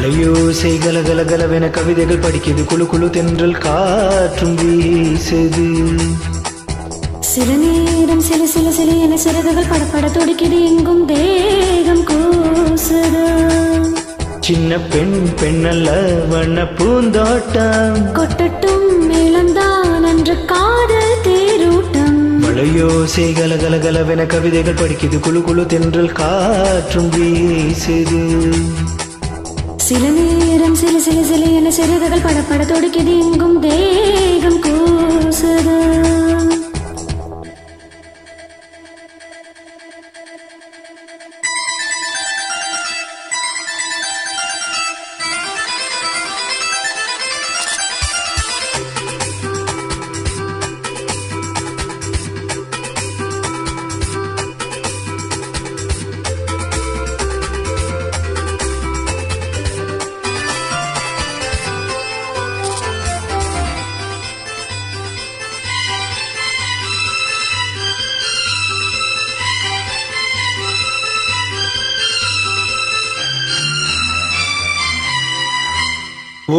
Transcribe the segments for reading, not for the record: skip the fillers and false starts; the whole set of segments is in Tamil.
மலையோசை கலகலகலவென கவிதைகள் படிக்குது, குழு குழு தென்றல் காற்றும் வீசுது. சில நேரம் சில சில சில என சிறகுகள் படப்பட துடிக்குது, எங்கும் தேகம் கூசுது. சின்ன பெண் பெண்ணல்ல வண்ண பூந்தோட்டம், கொட்டட்டும் மேளம்தான் அன்று காதல் தேரோட்டம். மலையோசை கலகலகலவென கவிதைகள் படிக்குது, குழு குழு தென்றல் காற்றும் வீசுது. சில நேரம் சில சில சில என சிறகுகள் படப்பட துடிக்குது, எங்கும் தேகம் கூசுது.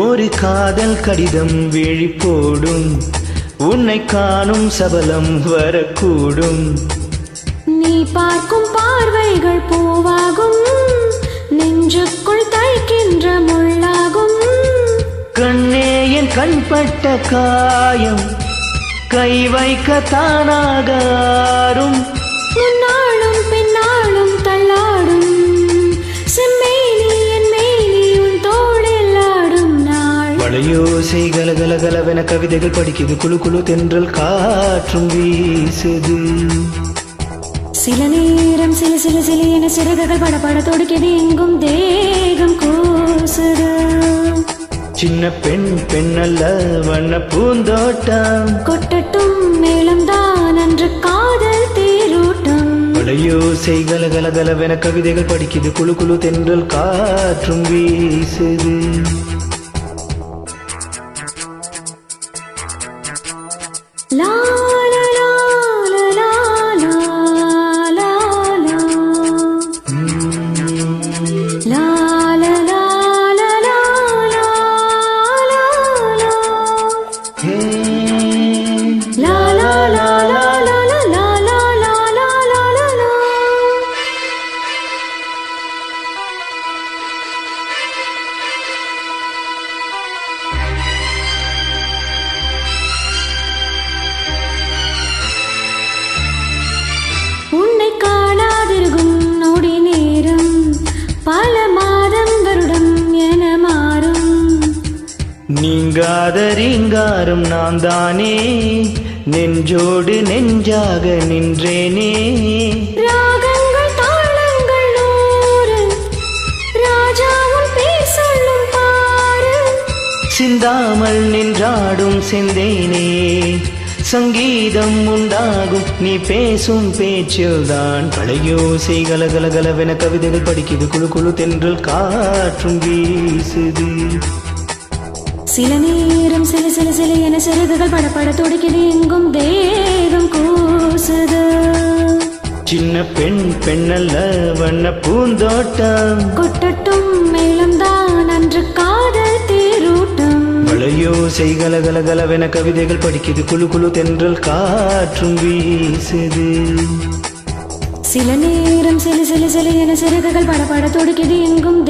ஒரு காதல் கடிதம் விழி போடும், உன்னை காணும் சபலம் வரக்கூடும். நீ பார்க்கும் பார்வைகள் பூவாகும், நெஞ்சுக்குள் தைக்கின்ற முள்ளாகும். கண்ணே என் கண்பட்ட காயம், கை வைக்க தானாக ஆறும். முன்னாளும் பின்னாளும் தள்ளாடும், செம்மேனி என் மேனி உன் தோளில் ஆடும் நாள். மலையோசை கலகலகலவென கவிதைகள் படிக்குது, குழு குழு தென்றல் காற்றும் வீசுது. சில நேரம் சில சில சில என சிறகுகள் படப்பட துடிக்குது, எங்கும் தேகம் கூசுது. சின்ன பெண் பெண்ணல்ல வண்ண பூந்தோட்டம், கொட்டட்டும் மேளம்தான் அன்று காதல் தேரோட்டம். மலையோசை கலகலகலவென கவிதைகள் படிக்குது, குழு குழு தென்றல் காற்றும் வீசுது. லா லா லா லா லா லா லா லா. லா லா லா லா லா லா லா லா. ஹே, லா லா லா லா லா லா லா லா லா லா லா லா. உன்னை காணாதிருக்கும் நொடி நேரம் பல மாதம் வருடம் என மாறும். நீங்காத ரீங்காரம் நான் தானே, நெஞ்சோடு நெஞ்சாக நின்றேனே. ராகங்கள் தாளங்கள் நூறு, ராஜாவும் பேர் சொல்லும் பாரு. சிந்தாமல் நின்றாடும் செந்தேனே, சங்கீதம் உண்டாகும் நீ பேசும் பேச்சில்தான். மலையோசை கலகலகலவென கவிதைகள் படிக்குது, குழு குழு தென்றல் காற்றும் வீசுது. சில நேரம் சில சில சில என சிறகுகள் படப்பட துடிக்குது, எங்கும் தேகம் கூசுது. சின்ன பெண் பெண்ணல்ல வண்ண பூந்தோட்டம், கொட்டட்டும் மேளம்தான் அன்று காதல் தேரோட்டம். மலையோசை கலகலகலவென கவிதைகள் படிக்குது, குழு குழு தென்றல் காற்றும் வீசுது. சில நேரம் சில சில சில என சிறகுகள் படப்பட துடிக்குது, எங்கும்